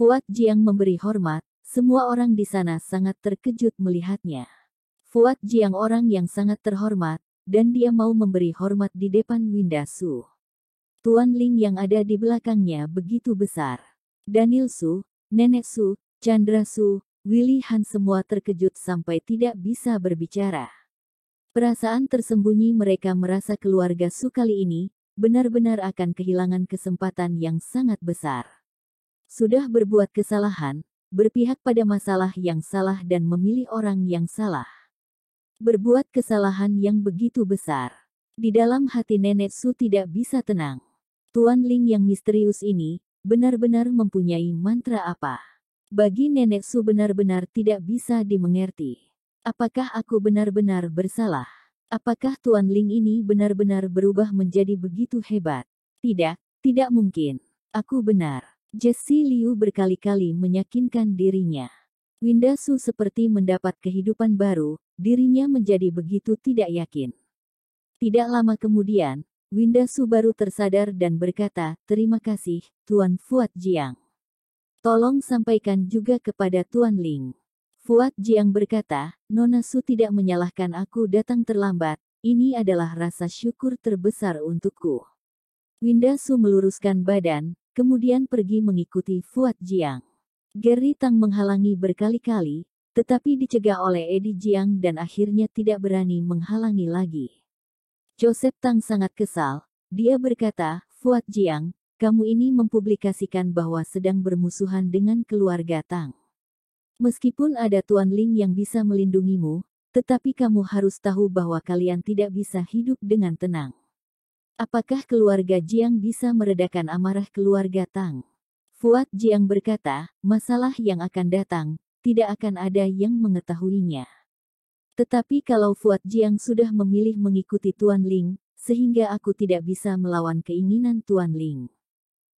Fuad Jiang memberi hormat, semua orang di sana sangat terkejut melihatnya. Fuad Jiang orang yang sangat terhormat, dan dia mau memberi hormat di depan Winda Su. Tuan Ling yang ada di belakangnya begitu besar. Daniel Su, Nenek Su, Chandra Su, Willy Han semua terkejut sampai tidak bisa berbicara. Perasaan tersembunyi mereka merasa keluarga Su kali ini, benar-benar akan kehilangan kesempatan yang sangat besar. Sudah berbuat kesalahan, berpihak pada masalah yang salah dan memilih orang yang salah. Berbuat kesalahan yang begitu besar. Di dalam hati Nenek Su tidak bisa tenang. Tuan Ling yang misterius ini, benar-benar mempunyai mantra apa? Bagi Nenek Su benar-benar tidak bisa dimengerti. Apakah aku benar-benar bersalah? Apakah Tuan Ling ini benar-benar berubah menjadi begitu hebat? Tidak, tidak mungkin. Aku benar. Jessie Liu berkali-kali meyakinkan dirinya. Winda Su seperti mendapat kehidupan baru, dirinya menjadi begitu tidak yakin. Tidak lama kemudian, Winda Su baru tersadar dan berkata, "Terima kasih, Tuan Fuad Jiang. Tolong sampaikan juga kepada Tuan Ling." Fuad Jiang berkata, "Nona Su tidak menyalahkan aku datang terlambat, ini adalah rasa syukur terbesar untukku." Winda Su meluruskan badan, kemudian pergi mengikuti Fuad Jiang. Gary Tang menghalangi berkali-kali, tetapi dicegah oleh Eddie Jiang dan akhirnya tidak berani menghalangi lagi. Joseph Tang sangat kesal, dia berkata, "Fuad Jiang, kamu ini mempublikasikan bahwa sedang bermusuhan dengan keluarga Tang. Meskipun ada Tuan Ling yang bisa melindungimu, tetapi kamu harus tahu bahwa kalian tidak bisa hidup dengan tenang. Apakah keluarga Jiang bisa meredakan amarah keluarga Tang?" Fuad Jiang berkata, "Masalah yang akan datang, tidak akan ada yang mengetahuinya. Tetapi kalau Fuad Jiang sudah memilih mengikuti Tuan Ling, sehingga aku tidak bisa melawan keinginan Tuan Ling."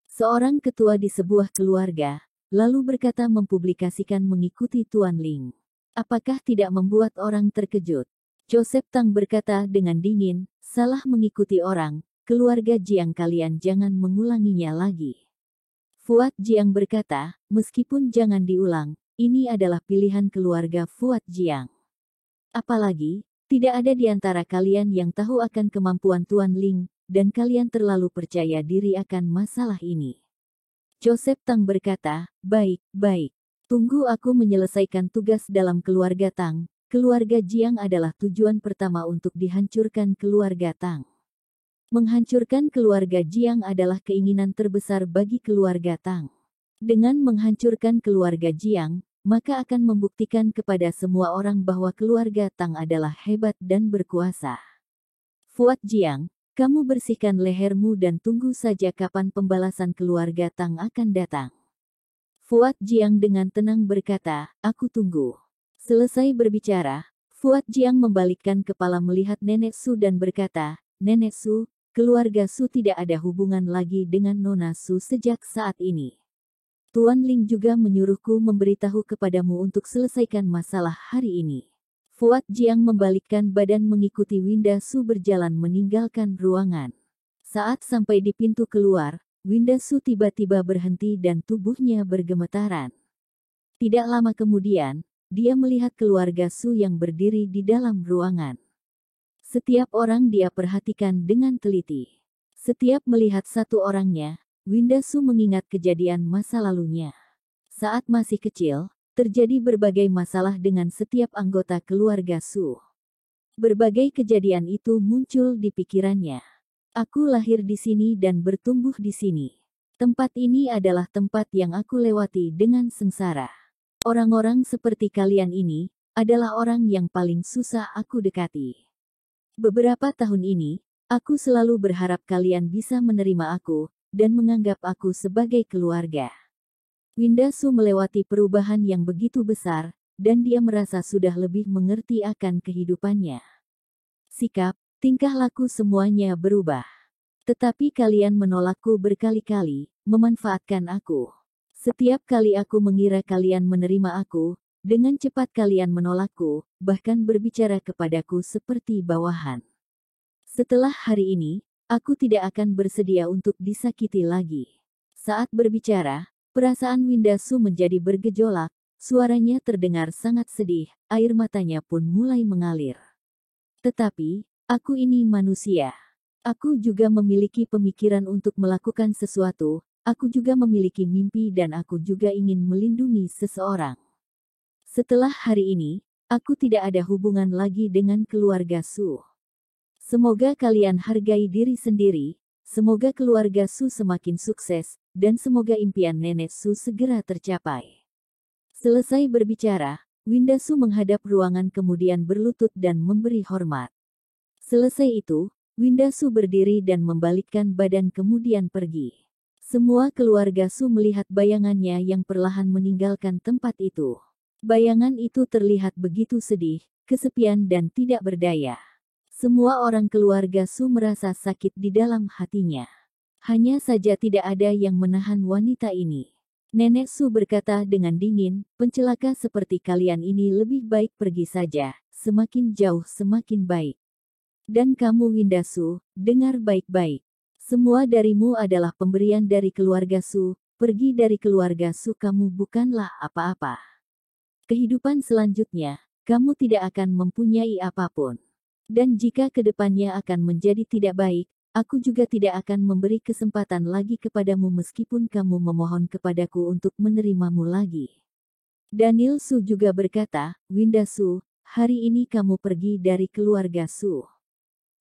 Seorang ketua di sebuah keluarga, lalu berkata mempublikasikan mengikuti Tuan Ling. Apakah tidak membuat orang terkejut? Joseph Tang berkata dengan dingin, "Salah mengikuti orang, keluarga Jiang kalian jangan mengulanginya lagi." Fuad Jiang berkata, "Meskipun jangan diulang, ini adalah pilihan keluarga Fuad Jiang. Apalagi, tidak ada di antara kalian yang tahu akan kemampuan Tuan Ling, dan kalian terlalu percaya diri akan masalah ini." Joseph Tang berkata, "Baik, baik. Tunggu aku menyelesaikan tugas dalam keluarga Tang. Keluarga Jiang adalah tujuan pertama untuk dihancurkan keluarga Tang. Menghancurkan keluarga Jiang adalah keinginan terbesar bagi keluarga Tang. Dengan menghancurkan keluarga Jiang, maka akan membuktikan kepada semua orang bahwa keluarga Tang adalah hebat dan berkuasa. Fuad Jiang, kamu bersihkan lehermu dan tunggu saja kapan pembalasan keluarga Tang akan datang." Fuad Jiang dengan tenang berkata, "Aku tunggu." Selesai berbicara, Fuad Jiang membalikkan kepala melihat Nenek Su dan berkata, "Nenek Su, keluarga Su tidak ada hubungan lagi dengan Nona Su sejak saat ini. Tuan Ling juga menyuruhku memberitahu kepadamu untuk selesaikan masalah hari ini." Fuad Jiang membalikkan badan mengikuti Winda Su berjalan meninggalkan ruangan. Saat sampai di pintu keluar, Winda Su tiba-tiba berhenti dan tubuhnya bergemetaran. Tidak lama kemudian, dia melihat keluarga Su yang berdiri di dalam ruangan. Setiap orang dia perhatikan dengan teliti. Setiap melihat satu orangnya, Winda Su mengingat kejadian masa lalunya. Saat masih kecil, terjadi berbagai masalah dengan setiap anggota keluarga Su. Berbagai kejadian itu muncul di pikirannya. "Aku lahir di sini dan bertumbuh di sini. Tempat ini adalah tempat yang aku lewati dengan sengsara. Orang-orang seperti kalian ini adalah orang yang paling susah aku dekati. Beberapa tahun ini, aku selalu berharap kalian bisa menerima aku, dan menganggap aku sebagai keluarga." Winda Su melewati perubahan yang begitu besar, dan dia merasa sudah lebih mengerti akan kehidupannya. Sikap, tingkah laku semuanya berubah. Tetapi kalian menolakku berkali-kali, memanfaatkan aku. Setiap kali aku mengira kalian menerima aku, dengan cepat kalian menolakku, bahkan berbicara kepadaku seperti bawahan. Setelah hari ini, aku tidak akan bersedia untuk disakiti lagi. Saat berbicara, Perasaan Winda Su menjadi bergejolak, suaranya terdengar sangat sedih, air matanya pun mulai mengalir. Tetapi, aku ini manusia. Aku juga memiliki pemikiran untuk melakukan sesuatu, aku juga memiliki mimpi dan aku juga ingin melindungi seseorang. Setelah hari ini, aku tidak ada hubungan lagi dengan keluarga Su. Semoga kalian hargai diri sendiri, semoga keluarga Su semakin sukses, dan semoga impian nenek Su segera tercapai. Selesai berbicara, Winda Su menghadap ruangan kemudian berlutut dan memberi hormat. Selesai itu, Winda Su berdiri dan membalikkan badan kemudian pergi. Semua keluarga Su melihat bayangannya yang perlahan meninggalkan tempat itu. Bayangan itu terlihat begitu sedih, kesepian dan tidak berdaya. Semua orang keluarga Su merasa sakit di dalam hatinya. Hanya saja tidak ada yang menahan wanita ini. Nenek Su berkata dengan dingin, pencelaka seperti kalian ini lebih baik pergi saja, semakin jauh semakin baik. Dan kamu Winda Su, dengar baik-baik. Semua darimu adalah pemberian dari keluarga Su, pergi dari keluarga Su kamu bukanlah apa-apa. Kehidupan selanjutnya, kamu tidak akan mempunyai apapun. Dan jika kedepannya akan menjadi tidak baik, aku juga tidak akan memberi kesempatan lagi kepadamu meskipun kamu memohon kepadaku untuk menerimamu lagi. Daniel Su juga berkata, Winda Su, hari ini kamu pergi dari keluarga Su.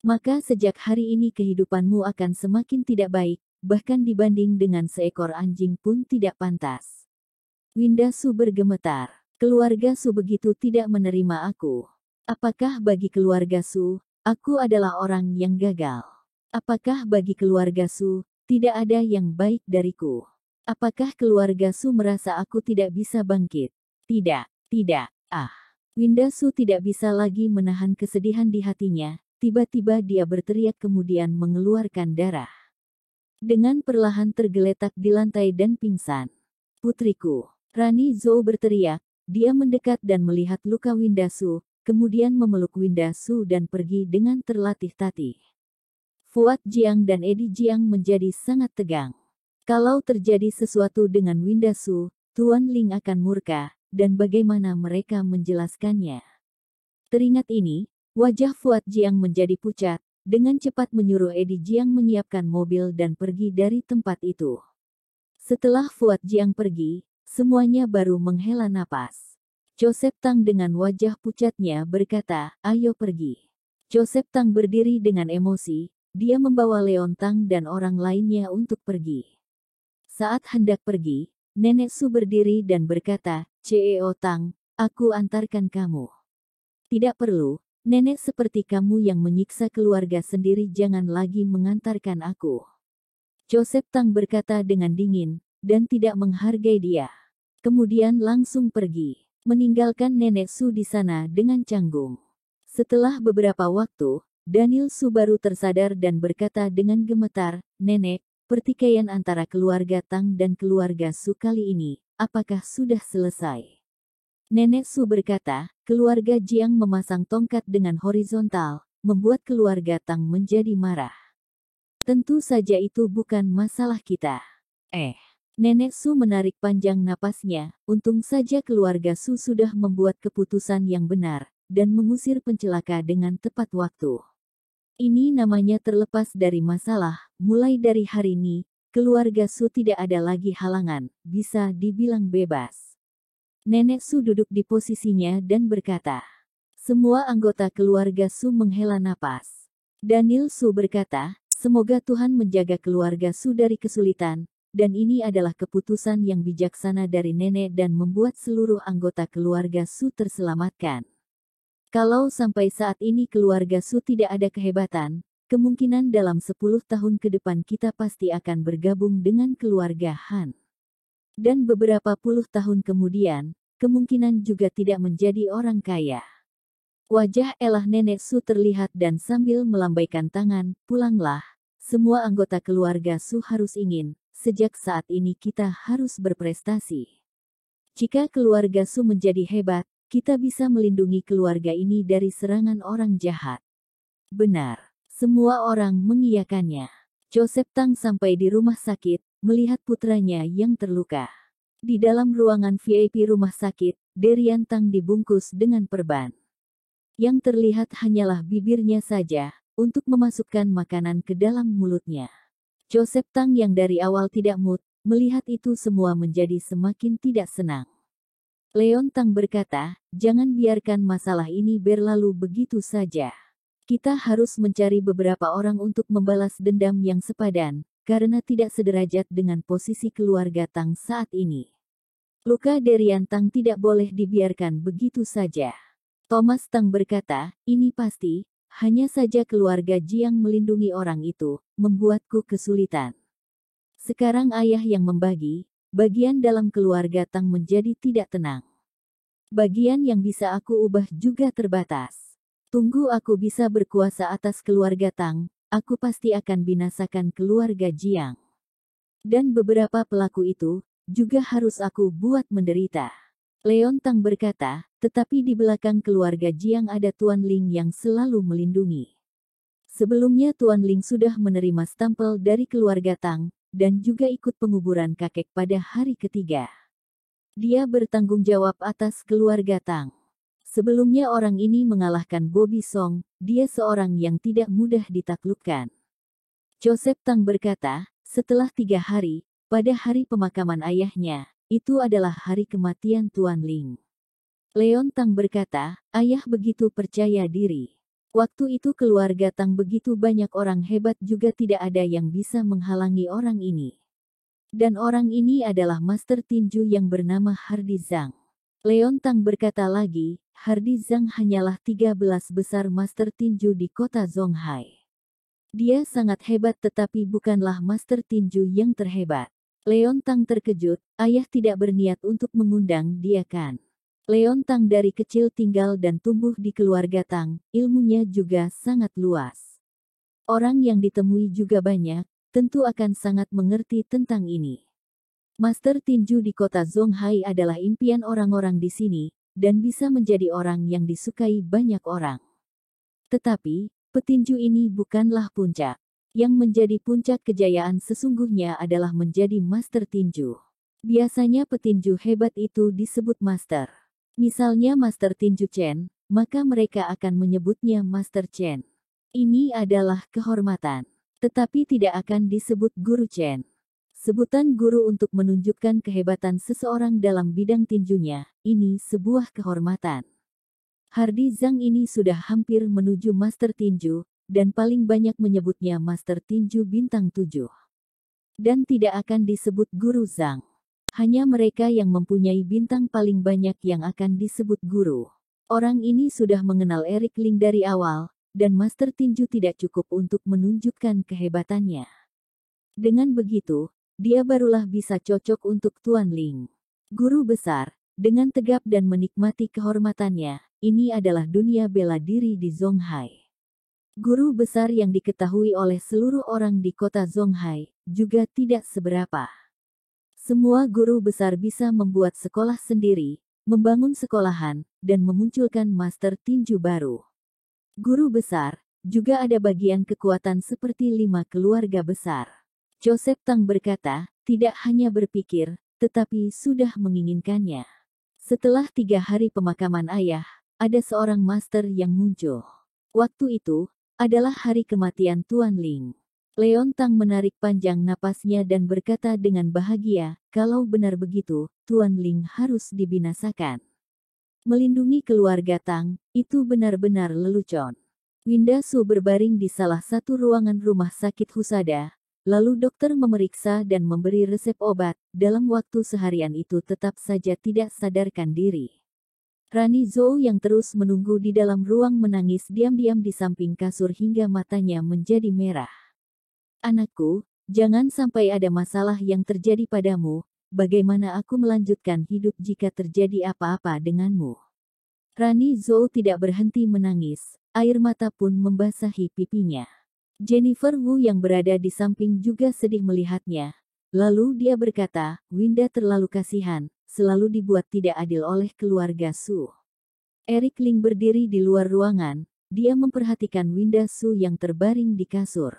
Maka sejak hari ini kehidupanmu akan semakin tidak baik, bahkan dibanding dengan seekor anjing pun tidak pantas. Winda Su bergemetar. Keluarga Su begitu tidak menerima aku. Apakah bagi keluarga Su, aku adalah orang yang gagal? Apakah bagi keluarga Su, tidak ada yang baik dariku? Apakah keluarga Su merasa aku tidak bisa bangkit? Tidak, tidak, Winda Su tidak bisa lagi menahan kesedihan di hatinya, tiba-tiba dia berteriak kemudian mengeluarkan darah. Dengan perlahan tergeletak di lantai dan pingsan. Putriku, Rani Zhou berteriak, dia mendekat dan melihat luka Winda Su, kemudian memeluk Winda Su dan pergi dengan terlatih-tatih. Fuad Jiang dan Edi Jiang menjadi sangat tegang. Kalau terjadi sesuatu dengan Winda Su, Tuan Ling akan murka, dan bagaimana mereka menjelaskannya. Teringat ini, wajah Fuad Jiang menjadi pucat, dengan cepat menyuruh Edi Jiang menyiapkan mobil dan pergi dari tempat itu. Setelah Fuad Jiang pergi, semuanya baru menghela napas. Joseph Tang dengan wajah pucatnya berkata, ayo pergi. Joseph Tang berdiri dengan emosi, dia membawa Leon Tang dan orang lainnya untuk pergi. Saat hendak pergi, Nenek Su berdiri dan berkata, CEO Tang, aku antarkan kamu. Tidak perlu, nenek seperti kamu yang menyiksa keluarga sendiri jangan lagi mengantarkan aku. Joseph Tang berkata dengan dingin, dan tidak menghargai dia. Kemudian langsung pergi. Meninggalkan Nenek Su di sana dengan canggung. Setelah beberapa waktu, Daniel Su baru tersadar dan berkata dengan gemetar, Nenek, pertikaian antara keluarga Tang dan keluarga Su kali ini, apakah sudah selesai? Nenek Su berkata, keluarga Jiang memasang tongkat dengan horizontal, membuat keluarga Tang menjadi marah. Tentu saja itu bukan masalah kita. Nenek Su menarik panjang napasnya, untung saja keluarga Su sudah membuat keputusan yang benar, dan mengusir pencelaka dengan tepat waktu. Ini namanya terlepas dari masalah, mulai dari hari ini, keluarga Su tidak ada lagi halangan, bisa dibilang bebas. Nenek Su duduk di posisinya dan berkata. Semua anggota keluarga Su menghela napas. Daniel Su berkata, semoga Tuhan menjaga keluarga Su dari kesulitan, dan ini adalah keputusan yang bijaksana dari nenek dan membuat seluruh anggota keluarga Su terselamatkan. Kalau sampai saat ini keluarga Su tidak ada kehebatan, kemungkinan dalam 10 tahun ke depan kita pasti akan bergabung dengan keluarga Han. Dan beberapa puluh tahun kemudian, kemungkinan juga tidak menjadi orang kaya. Wajah elah Nenek Su terlihat dan sambil melambaikan tangan, pulanglah. Semua anggota keluarga Su harus ingin, sejak saat ini kita harus berprestasi. Jika keluarga Su menjadi hebat, kita bisa melindungi keluarga ini dari serangan orang jahat. Benar. Semua orang mengiyakannya. Joseph Tang sampai di rumah sakit, melihat putranya yang terluka. Di dalam ruangan VIP rumah sakit, Derian Tang dibungkus dengan perban. Yang terlihat hanyalah bibirnya saja, untuk memasukkan makanan ke dalam mulutnya. Joseph Tang yang dari awal tidak mood, melihat itu semua menjadi semakin tidak senang. Leon Tang berkata, jangan biarkan masalah ini berlalu begitu saja. Kita harus mencari beberapa orang untuk membalas dendam yang sepadan, karena tidak sederajat dengan posisi keluarga Tang saat ini. Luka Derian Tang tidak boleh dibiarkan begitu saja. Thomas Tang berkata, ini pasti, hanya saja keluarga Jiang melindungi orang itu, membuatku kesulitan. Sekarang ayah yang membagi, bagian dalam keluarga Tang menjadi tidak tenang. Bagian yang bisa aku ubah juga terbatas. Tunggu aku bisa berkuasa atas keluarga Tang, aku pasti akan binasakan keluarga Jiang. Dan beberapa pelaku itu, juga harus aku buat menderita. Leon Tang berkata, tetapi di belakang keluarga Jiang ada Tuan Ling yang selalu melindungi. Sebelumnya Tuan Ling sudah menerima stempel dari keluarga Tang, dan juga ikut penguburan kakek pada hari ketiga. Dia bertanggung jawab atas keluarga Tang. Sebelumnya orang ini mengalahkan Bobby Song, dia seorang yang tidak mudah ditaklukkan. Joseph Tang berkata, setelah 3 hari, pada hari pemakaman ayahnya, itu adalah hari kematian Tuan Ling. Leon Tang berkata, ayah begitu percaya diri. Waktu itu keluarga Tang begitu banyak orang hebat juga tidak ada yang bisa menghalangi orang ini. Dan orang ini adalah master tinju yang bernama Hardy Zhang. Leon Tang berkata lagi, Hardy Zhang hanyalah 13 besar master tinju di kota Zonghai. Dia sangat hebat tetapi bukanlah master tinju yang terhebat. Leon Tang terkejut, ayah tidak berniat untuk mengundang dia kan. Leon Tang dari kecil tinggal dan tumbuh di keluarga Tang, ilmunya juga sangat luas. Orang yang ditemui juga banyak, tentu akan sangat mengerti tentang ini. Master tinju di kota Zonghai adalah impian orang-orang di sini, dan bisa menjadi orang yang disukai banyak orang. Tetapi, petinju ini bukanlah puncak. Yang menjadi puncak kejayaan sesungguhnya adalah menjadi master tinju. Biasanya petinju hebat itu disebut master. Misalnya Master Tinju Chen, maka mereka akan menyebutnya Master Chen. Ini adalah kehormatan. Tetapi tidak akan disebut Guru Chen. Sebutan guru untuk menunjukkan kehebatan seseorang dalam bidang tinjunya, ini sebuah kehormatan. Hardy Zhang ini sudah hampir menuju Master Tinju, dan paling banyak menyebutnya Master Tinju Bintang 7. Dan tidak akan disebut Guru Zhang. Hanya mereka yang mempunyai bintang paling banyak yang akan disebut guru. Orang ini sudah mengenal Eric Ling dari awal, dan Master Tinju tidak cukup untuk menunjukkan kehebatannya. Dengan begitu, dia barulah bisa cocok untuk Tuan Ling. Guru besar, dengan tegap dan menikmati kehormatannya, ini adalah dunia bela diri di Zonghai. Guru besar yang diketahui oleh seluruh orang di kota Zonghai, juga tidak seberapa. Semua guru besar bisa membuat sekolah sendiri, membangun sekolahan, dan memunculkan master tinju baru. Guru besar, juga ada bagian kekuatan seperti 5 keluarga besar. Joseph Tang berkata, tidak hanya berpikir, tetapi sudah menginginkannya. Setelah 3 hari pemakaman ayah, ada seorang master yang muncul. Waktu itu, adalah hari kematian Tuan Ling. Leon Tang menarik panjang napasnya dan berkata dengan bahagia, kalau benar begitu, Tuan Ling harus dibinasakan. Melindungi keluarga Tang, itu benar-benar lelucon. Winda Su berbaring di salah satu ruangan rumah sakit Husada, lalu dokter memeriksa dan memberi resep obat, dalam waktu seharian itu tetap saja tidak sadarkan diri. Rani Zhou yang terus menunggu di dalam ruang menangis diam-diam di samping kasur hingga matanya menjadi merah. Anakku, jangan sampai ada masalah yang terjadi padamu, bagaimana aku melanjutkan hidup jika terjadi apa-apa denganmu? Rani Zhou tidak berhenti menangis, air mata pun membasahi pipinya. Jennifer Wu yang berada di samping juga sedih melihatnya. Lalu dia berkata, Winda terlalu kasihan, selalu dibuat tidak adil oleh keluarga Su. Eric Ling berdiri di luar ruangan, dia memperhatikan Winda Su yang terbaring di kasur.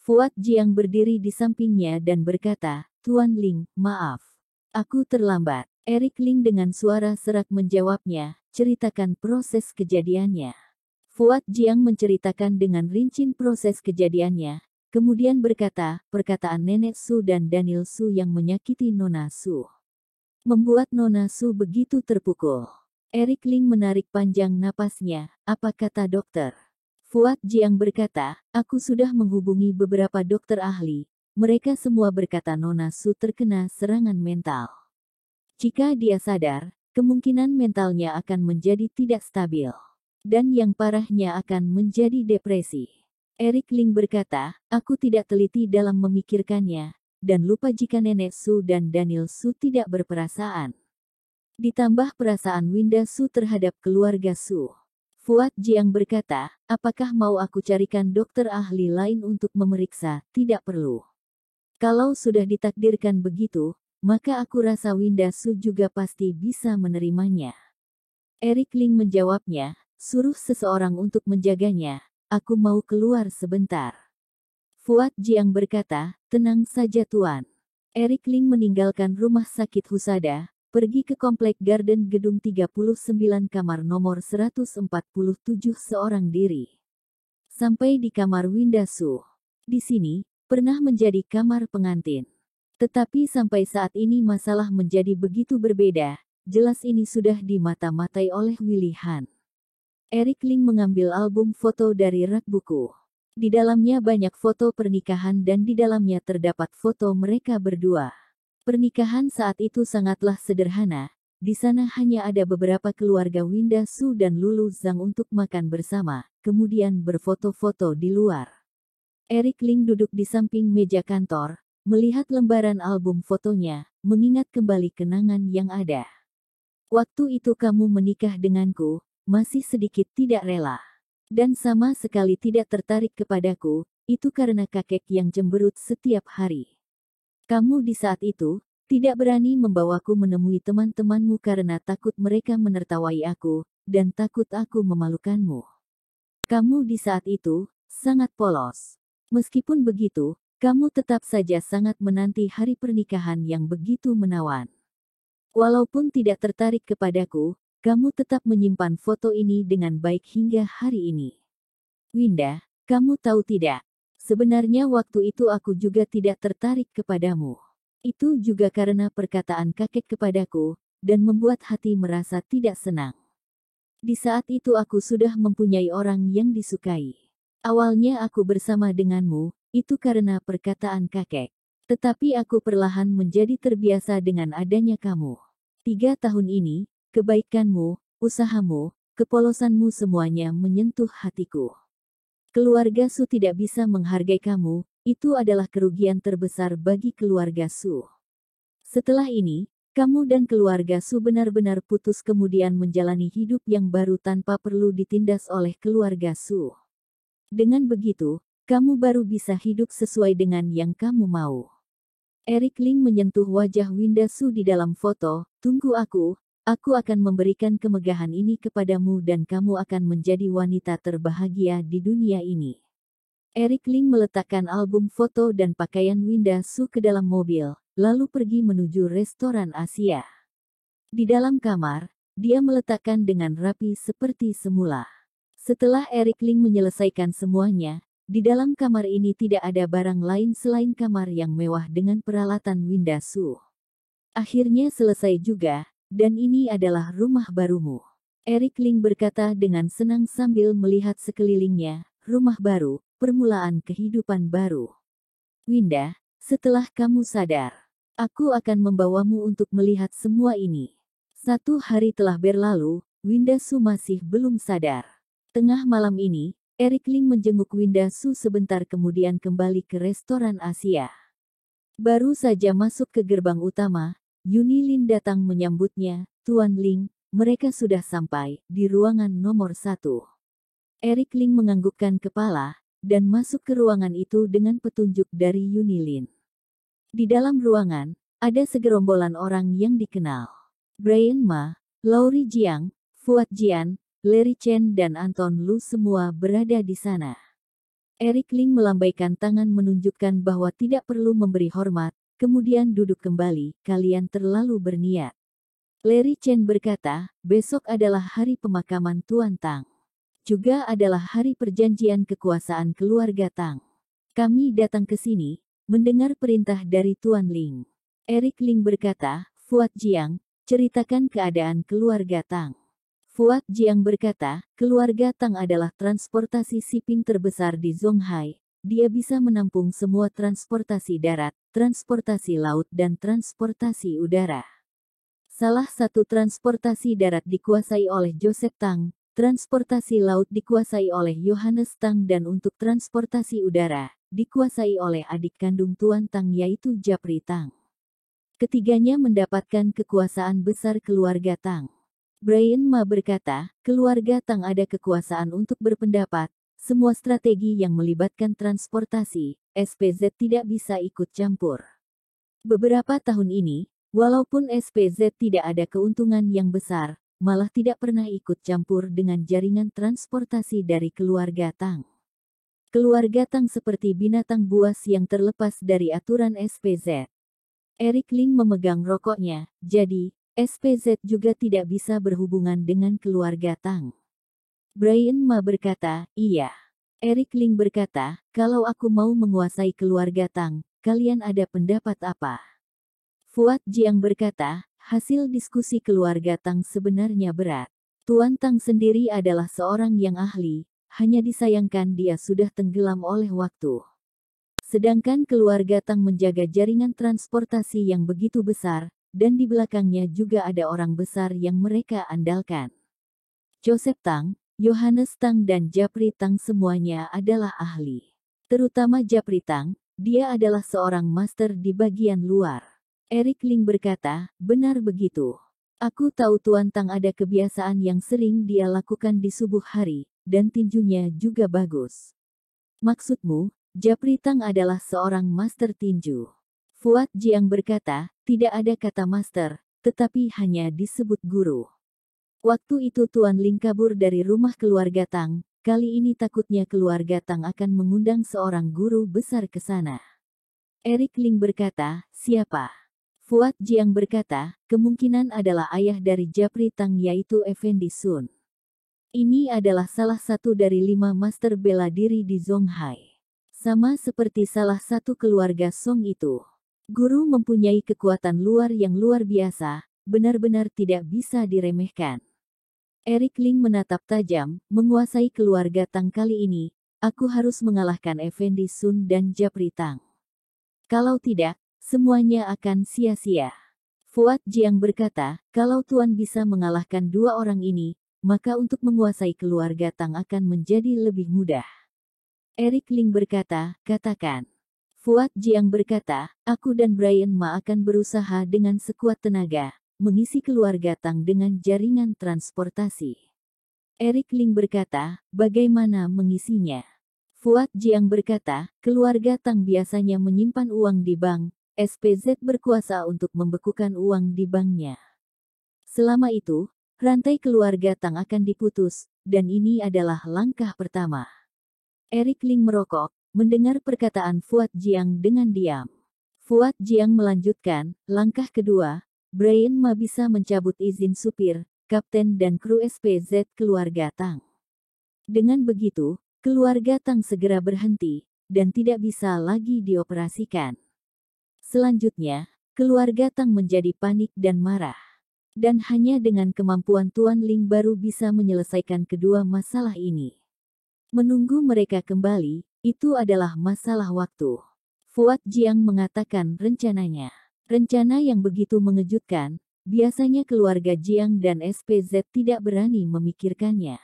Fuat Jiang berdiri di sampingnya dan berkata, Tuan Ling, maaf. Aku terlambat. Eric Ling dengan suara serak menjawabnya, ceritakan proses kejadiannya. Fuad Jiang menceritakan dengan rinci proses kejadiannya, kemudian berkata, perkataan Nenek Su dan Daniel Su yang menyakiti Nona Su membuat Nona Su begitu terpukul. Eric Ling menarik panjang napasnya, apa kata dokter? Fuad Jiang berkata, aku sudah menghubungi beberapa dokter ahli, mereka semua berkata Nona Su terkena serangan mental. Jika dia sadar, kemungkinan mentalnya akan menjadi tidak stabil. Dan yang parahnya akan menjadi depresi. Eric Ling berkata, aku tidak teliti dalam memikirkannya, dan lupa jika Nenek Su dan Daniel Su tidak berperasaan. Ditambah perasaan Winda Su terhadap keluarga Su. Fuad Jiang berkata, apakah mau aku carikan dokter ahli lain untuk memeriksa? Tidak perlu. Kalau sudah ditakdirkan begitu, maka aku rasa Winda Su juga pasti bisa menerimanya. Eric Ling menjawabnya, suruh seseorang untuk menjaganya, aku mau keluar sebentar. Fuad Jiang berkata, tenang saja tuan. Eric Ling meninggalkan rumah sakit Husada, pergi ke komplek Garden Gedung 39 kamar nomor 147 seorang diri. Sampai di kamar Winda Su. Di sini, pernah menjadi kamar pengantin. Tetapi sampai saat ini masalah menjadi begitu berbeda, jelas ini sudah dimata-matai oleh Willy Han. Eric Ling mengambil album foto dari rak buku. Di dalamnya banyak foto pernikahan dan di dalamnya terdapat foto mereka berdua. Pernikahan saat itu sangatlah sederhana, di sana hanya ada beberapa keluarga Winda Su dan Lulu Zhang untuk makan bersama, kemudian berfoto-foto di luar. Eric Ling duduk di samping meja kantor, melihat lembaran album fotonya, mengingat kembali kenangan yang ada. Waktu itu kamu menikah denganku, masih sedikit tidak rela. Dan sama sekali tidak tertarik kepadaku, itu karena kakek yang cemberut setiap hari. Kamu di saat itu, tidak berani membawaku menemui teman-temanmu karena takut mereka menertawai aku, dan takut aku memalukanmu. Kamu di saat itu, sangat polos. Meskipun begitu, kamu tetap saja sangat menanti hari pernikahan yang begitu menawan. Walaupun tidak tertarik kepadaku, kamu tetap menyimpan foto ini dengan baik hingga hari ini. Winda, kamu tahu tidak? Sebenarnya waktu itu aku juga tidak tertarik kepadamu. Itu juga karena perkataan kakek kepadaku, dan membuat hati merasa tidak senang. Di saat itu aku sudah mempunyai orang yang disukai. Awalnya aku bersama denganmu, itu karena perkataan kakek. Tetapi aku perlahan menjadi terbiasa dengan adanya kamu. 3 tahun ini, kebaikanmu, usahamu, kepolosanmu semuanya menyentuh hatiku. Keluarga Su tidak bisa menghargai kamu, itu adalah kerugian terbesar bagi keluarga Su. Setelah ini, kamu dan keluarga Su benar-benar putus kemudian menjalani hidup yang baru tanpa perlu ditindas oleh keluarga Su. Dengan begitu, kamu baru bisa hidup sesuai dengan yang kamu mau. Eric Ling menyentuh wajah Winda Su di dalam foto, tunggu aku akan memberikan kemegahan ini kepadamu dan kamu akan menjadi wanita terbahagia di dunia ini. Eric Ling meletakkan album foto dan pakaian Winda Su ke dalam mobil, lalu pergi menuju restoran Asia. Di dalam kamar, dia meletakkan dengan rapi seperti semula. Setelah Eric Ling menyelesaikan semuanya, di dalam kamar ini tidak ada barang lain selain kamar yang mewah dengan peralatan Winda Su. Akhirnya selesai juga, dan ini adalah rumah barumu. Eric Ling berkata dengan senang sambil melihat sekelilingnya, rumah baru, permulaan kehidupan baru. Winda, setelah kamu sadar, aku akan membawamu untuk melihat semua ini. 1 hari telah berlalu, Winda Su masih belum sadar. Tengah malam ini, Eric Ling menjenguk Winda Su sebentar kemudian kembali ke restoran Asia. Baru saja masuk ke gerbang utama, Yuni Lin datang menyambutnya, Tuan Ling, mereka sudah sampai di ruangan nomor 1. Eric Ling menganggukkan kepala, dan masuk ke ruangan itu dengan petunjuk dari Yuni Lin. Di dalam ruangan, ada segerombolan orang yang dikenal. Brian Ma, Laurie Jiang, Fuad Jian, Larry Chen dan Anton Lu semua berada di sana. Eric Ling melambaikan tangan menunjukkan bahwa tidak perlu memberi hormat, kemudian duduk kembali, kalian terlalu berniat. Larry Chen berkata, besok adalah hari pemakaman Tuan Tang. Juga adalah hari perjanjian kekuasaan keluarga Tang. Kami datang ke sini, mendengar perintah dari Tuan Ling. Eric Ling berkata, Fuat Jiang, ceritakan keadaan keluarga Tang. Fuat Jiang berkata, keluarga Tang adalah transportasi shipping terbesar di Zhonghai. Dia bisa menampung semua transportasi darat, transportasi laut dan transportasi udara. Salah satu transportasi darat dikuasai oleh Joseph Tang, transportasi laut dikuasai oleh Johannes Tang dan untuk transportasi udara, dikuasai oleh adik kandung Tuan Tang yaitu Japri Tang. Ketiganya mendapatkan kekuasaan besar keluarga Tang. Brian Ma berkata, keluarga Tang ada kekuasaan untuk berpendapat, semua strategi yang melibatkan transportasi, SPZ tidak bisa ikut campur. Beberapa tahun ini, walaupun SPZ tidak ada keuntungan yang besar, malah tidak pernah ikut campur dengan jaringan transportasi dari keluarga Tang. Keluarga Tang seperti binatang buas yang terlepas dari aturan SPZ. Eric Ling memegang rokoknya, jadi, SPZ juga tidak bisa berhubungan dengan keluarga Tang. Brian Ma berkata, iya. Eric Ling berkata, kalau aku mau menguasai keluarga Tang, kalian ada pendapat apa? Fuat Jiang berkata, hasil diskusi keluarga Tang sebenarnya berat. Tuan Tang sendiri adalah seorang yang ahli, hanya disayangkan dia sudah tenggelam oleh waktu. Sedangkan keluarga Tang menjaga jaringan transportasi yang begitu besar, dan di belakangnya juga ada orang besar yang mereka andalkan. Joseph Tang, Johannes Tang dan Japri Tang semuanya adalah ahli. Terutama Japri Tang, dia adalah seorang master di bagian luar. Eric Ling berkata, benar begitu. Aku tahu Tuan Tang ada kebiasaan yang sering dia lakukan di subuh hari, dan tinjunya juga bagus. Maksudmu, Japri Tang adalah seorang master tinju. Fuat Jiang berkata, tidak ada kata master, tetapi hanya disebut guru. Waktu itu Tuan Ling kabur dari rumah keluarga Tang, kali ini takutnya keluarga Tang akan mengundang seorang guru besar ke sana. Eric Ling berkata, siapa? Fuat Jiang berkata, kemungkinan adalah ayah dari Japri Tang yaitu Effendi Sun. Ini adalah salah satu dari 5 master bela diri di Zhonghai. Sama seperti salah satu keluarga Song itu. Guru mempunyai kekuatan luar yang luar biasa, benar-benar tidak bisa diremehkan. Eric Ling menatap tajam, menguasai keluarga Tang kali ini, aku harus mengalahkan Effendi Sun dan Japri Tang. Kalau tidak, semuanya akan sia-sia. Fuat Jiang berkata, kalau Tuan bisa mengalahkan 2 orang ini, maka untuk menguasai keluarga Tang akan menjadi lebih mudah. Eric Ling berkata, katakan. Fuat Jiang berkata, aku dan Brian Ma akan berusaha dengan sekuat tenaga, mengisi keluarga Tang dengan jaringan transportasi. Eric Ling berkata, bagaimana mengisinya? Fuat Jiang berkata, keluarga Tang biasanya menyimpan uang di bank, SPZ berkuasa untuk membekukan uang di banknya. Selama itu, rantai keluarga Tang akan diputus, dan ini adalah langkah pertama. Eric Ling merokok, mendengar perkataan Fuat Jiang dengan diam. Fuat Jiang melanjutkan, langkah kedua, Brian Ma bisa mencabut izin supir, kapten dan kru SPZ keluarga Tang. Dengan begitu, keluarga Tang segera berhenti, dan tidak bisa lagi dioperasikan. Selanjutnya, keluarga Tang menjadi panik dan marah. Dan hanya dengan kemampuan Tuan Ling baru bisa menyelesaikan kedua masalah ini. Menunggu mereka kembali, itu adalah masalah waktu. Fuat Jiang mengatakan rencananya. Rencana yang begitu mengejutkan, biasanya keluarga Jiang dan SPZ tidak berani memikirkannya.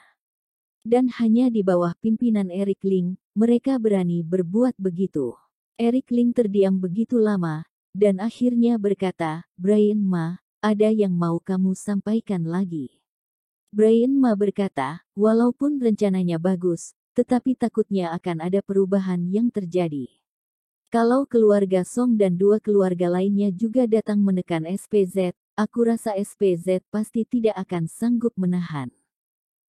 Dan hanya di bawah pimpinan Eric Ling, mereka berani berbuat begitu. Eric Ling terdiam begitu lama, dan akhirnya berkata, Brian Ma, ada yang mau kamu sampaikan lagi. Brian Ma berkata, walaupun rencananya bagus, tetapi takutnya akan ada perubahan yang terjadi. Kalau keluarga Song dan 2 keluarga lainnya juga datang menekan SPZ, aku rasa SPZ pasti tidak akan sanggup menahan.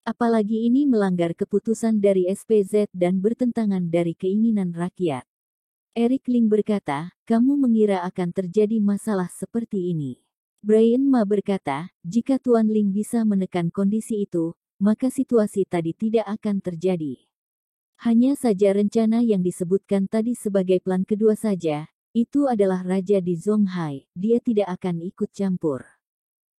Apalagi ini melanggar keputusan dari SPZ dan bertentangan dari keinginan rakyat. Eric Ling berkata, kamu mengira akan terjadi masalah seperti ini. Brian Ma berkata, jika Tuan Ling bisa menekan kondisi itu, maka situasi tadi tidak akan terjadi. Hanya saja rencana yang disebutkan tadi sebagai plan kedua saja, itu adalah Raja di Zonghai, dia tidak akan ikut campur.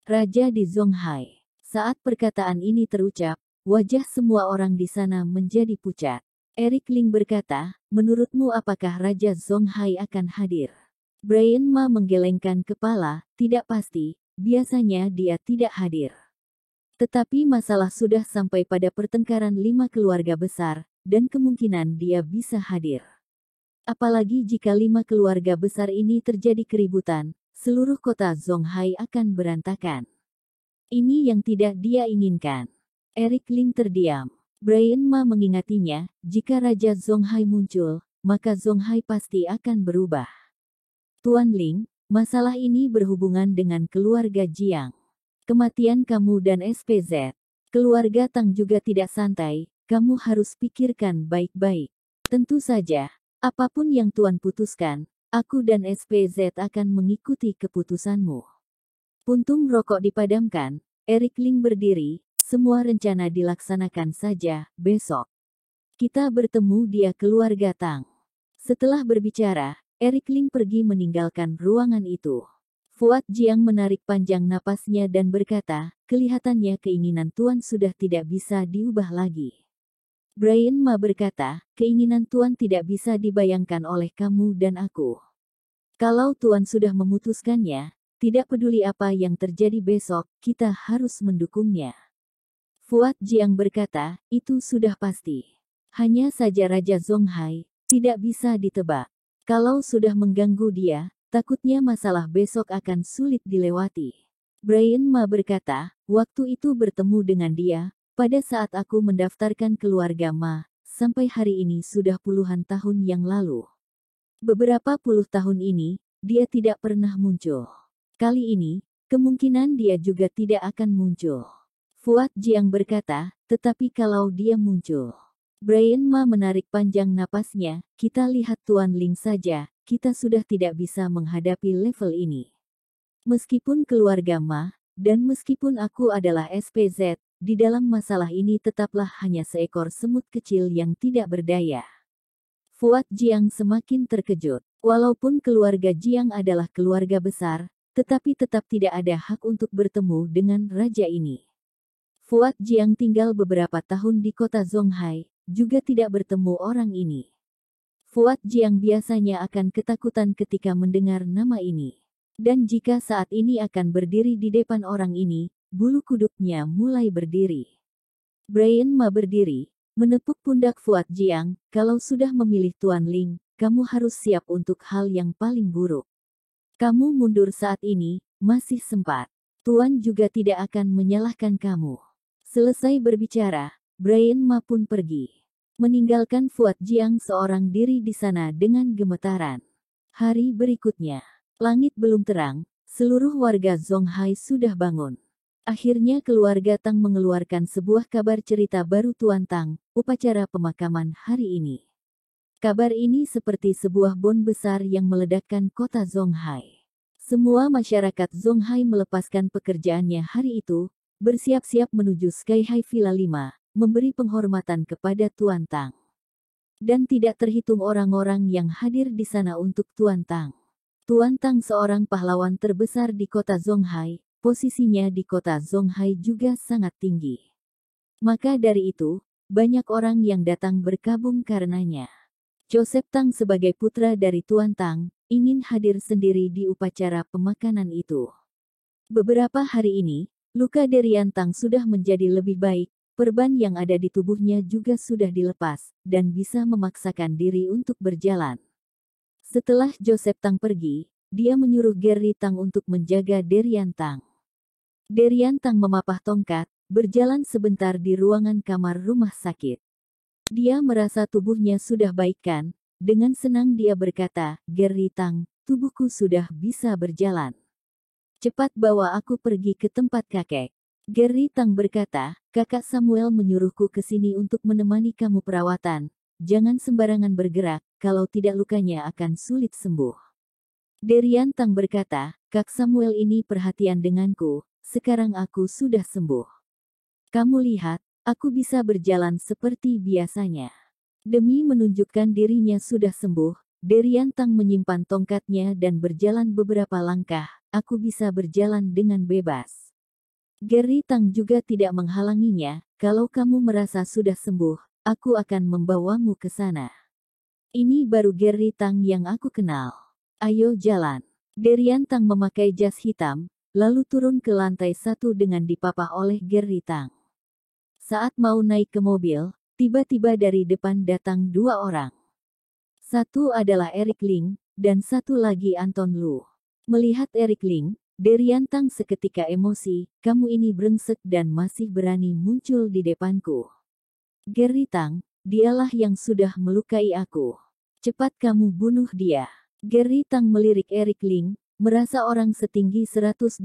Raja di Zonghai. Saat perkataan ini terucap, wajah semua orang di sana menjadi pucat. Eric Ling berkata, menurutmu apakah Raja Zonghai akan hadir? Brian Ma menggelengkan kepala, tidak pasti, biasanya dia tidak hadir. Tetapi masalah sudah sampai pada pertengkaran 5 keluarga besar, dan kemungkinan dia bisa hadir. Apalagi jika 5 keluarga besar ini terjadi keributan, seluruh kota Zonghai akan berantakan. Ini yang tidak dia inginkan. Eric Ling terdiam. Brian Ma mengingatinya, jika Raja Zonghai muncul, maka Zonghai pasti akan berubah. Tuan Ling, masalah ini berhubungan dengan keluarga Jiang. Kematian kamu dan SPZ. Keluarga Tang juga tidak santai, kamu harus pikirkan baik-baik. Tentu saja, apapun yang Tuan putuskan, aku dan SPZ akan mengikuti keputusanmu. Puntung rokok dipadamkan, Eric Ling berdiri, semua rencana dilaksanakan saja, besok. Kita bertemu dia keluarga Tang. Setelah berbicara, Eric Ling pergi meninggalkan ruangan itu. Fuad Jiang menarik panjang napasnya dan berkata, kelihatannya keinginan Tuan sudah tidak bisa diubah lagi. Brian Ma berkata, keinginan Tuan tidak bisa dibayangkan oleh kamu dan aku. Kalau Tuan sudah memutuskannya, tidak peduli apa yang terjadi besok, kita harus mendukungnya. Fuad Jiang berkata, itu sudah pasti. Hanya saja Raja Zonghai, tidak bisa ditebak. Kalau sudah mengganggu dia, takutnya masalah besok akan sulit dilewati. Brian Ma berkata, waktu itu bertemu dengan dia, pada saat aku mendaftarkan keluarga Ma, sampai hari ini sudah puluhan tahun yang lalu. Beberapa puluh tahun ini, dia tidak pernah muncul. Kali ini, kemungkinan dia juga tidak akan muncul. Fuad Jiang berkata, tetapi kalau dia muncul. Brian Ma menarik panjang napasnya, kita lihat Tuan Ling saja, kita sudah tidak bisa menghadapi level ini. Meskipun keluarga Ma, dan meskipun aku adalah SPZ, di dalam masalah ini tetaplah hanya seekor semut kecil yang tidak berdaya. Fuad Jiang semakin terkejut. Walaupun keluarga Jiang adalah keluarga besar, tetapi tetap tidak ada hak untuk bertemu dengan raja ini. Fuad Jiang tinggal beberapa tahun di kota Zonghai, juga tidak bertemu orang ini. Fuad Jiang biasanya akan ketakutan ketika mendengar nama ini. Dan jika saat ini akan berdiri di depan orang ini, bulu kuduknya mulai berdiri. Brian Ma berdiri, menepuk pundak Fuad Jiang, kalau sudah memilih Tuan Ling, kamu harus siap untuk hal yang paling buruk. Kamu mundur saat ini, masih sempat. Tuan juga tidak akan menyalahkan kamu. Selesai berbicara, Brian Ma pun pergi. Meninggalkan Fuad Jiang seorang diri di sana dengan gemetaran. Hari berikutnya, langit belum terang, seluruh warga Zonghai sudah bangun. Akhirnya keluarga Tang mengeluarkan sebuah kabar cerita baru Tuan Tang, upacara pemakaman hari ini. Kabar ini seperti sebuah bom besar yang meledakkan kota Zonghai. Semua masyarakat Zonghai melepaskan pekerjaannya hari itu, bersiap-siap menuju Sky High Villa 5, memberi penghormatan kepada Tuan Tang. Dan tidak terhitung orang-orang yang hadir di sana untuk Tuan Tang. Tuan Tang seorang pahlawan terbesar di kota Zonghai, posisinya di kota Zonghai juga sangat tinggi. Maka dari itu, banyak orang yang datang berkabung karenanya. Joseph Tang sebagai putra dari Tuan Tang, ingin hadir sendiri di upacara pemakanan itu. Beberapa hari ini, luka Derian Tang sudah menjadi lebih baik, perban yang ada di tubuhnya juga sudah dilepas, dan bisa memaksakan diri untuk berjalan. Setelah Joseph Tang pergi, dia menyuruh Gary Tang untuk menjaga Derian Tang. Derian Tang memapah tongkat, berjalan sebentar di ruangan kamar rumah sakit. Dia merasa tubuhnya sudah baikkan, dengan senang dia berkata, Gary Tang, tubuhku sudah bisa berjalan. Cepat bawa aku pergi ke tempat kakek. Gary Tang berkata, kakak Samuel menyuruhku ke sini untuk menemani kamu perawatan. Jangan sembarangan bergerak, kalau tidak lukanya akan sulit sembuh. Derian Tang berkata, Kak Samuel ini perhatian denganku, sekarang aku sudah sembuh. Kamu lihat, aku bisa berjalan seperti biasanya. Demi menunjukkan dirinya sudah sembuh, Derian Tang menyimpan tongkatnya dan berjalan beberapa langkah, aku bisa berjalan dengan bebas. Geri Tang juga tidak menghalanginya, kalau kamu merasa sudah sembuh, aku akan membawamu ke sana. Ini baru Geri Tang yang aku kenal. Ayo jalan. Derian Tang memakai jas hitam, lalu turun ke lantai 1 dengan dipapah oleh Geri Tang. Saat mau naik ke mobil, tiba-tiba dari depan datang 2 orang. Satu adalah Eric Ling, dan satu lagi Anton Lu. Melihat Eric Ling, Derian Tang seketika emosi, kamu ini brengsek dan masih berani muncul di depanku. Geri Tang, dialah yang sudah melukai aku. Cepat kamu bunuh dia. Geri Tang melirik Eric Ling, merasa orang setinggi 180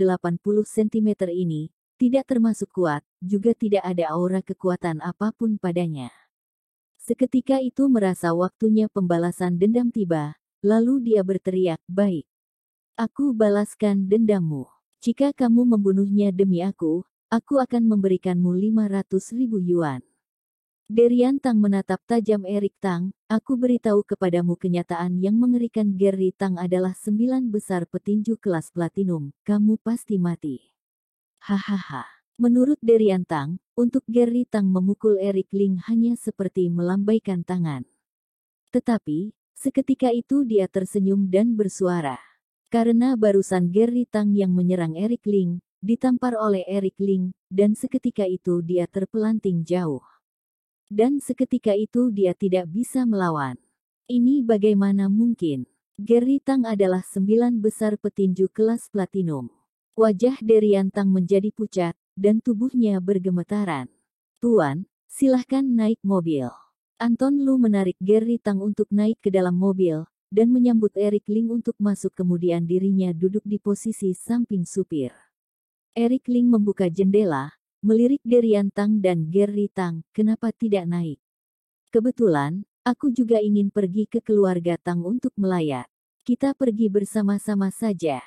cm ini, tidak termasuk kuat, juga tidak ada aura kekuatan apapun padanya. Seketika itu merasa waktunya pembalasan dendam tiba, lalu dia berteriak, baik. Aku balaskan dendammu. Jika kamu membunuhnya demi aku akan memberikanmu 500.000 yuan. Derian Tang menatap tajam Eric Tang, aku beritahu kepadamu kenyataan yang mengerikan. Geri Tang adalah 9 besar petinju kelas platinum, kamu pasti mati. Hahaha. Menurut Derian Tang, untuk Geri Tang memukul Eric Ling hanya seperti melambaikan tangan. Tetapi, seketika itu dia tersenyum dan bersuara. Karena barusan Geri Tang yang menyerang Eric Ling, ditampar oleh Eric Ling, dan seketika itu dia terpelanting jauh. Dan seketika itu dia tidak bisa melawan. Ini bagaimana mungkin? Geri Tang adalah 9 besar petinju kelas platinum. Wajah Derian Tang menjadi pucat, dan tubuhnya bergemetaran. Tuan, silahkan naik mobil. Anton Lu menarik Geri Tang untuk naik ke dalam mobil, dan menyambut Eric Ling untuk masuk, kemudian dirinya duduk di posisi samping supir. Eric Ling membuka jendela, melirik Derian Tang dan Geri Tang, kenapa tidak naik? Kebetulan, aku juga ingin pergi ke keluarga Tang untuk melayat. Kita pergi bersama-sama saja.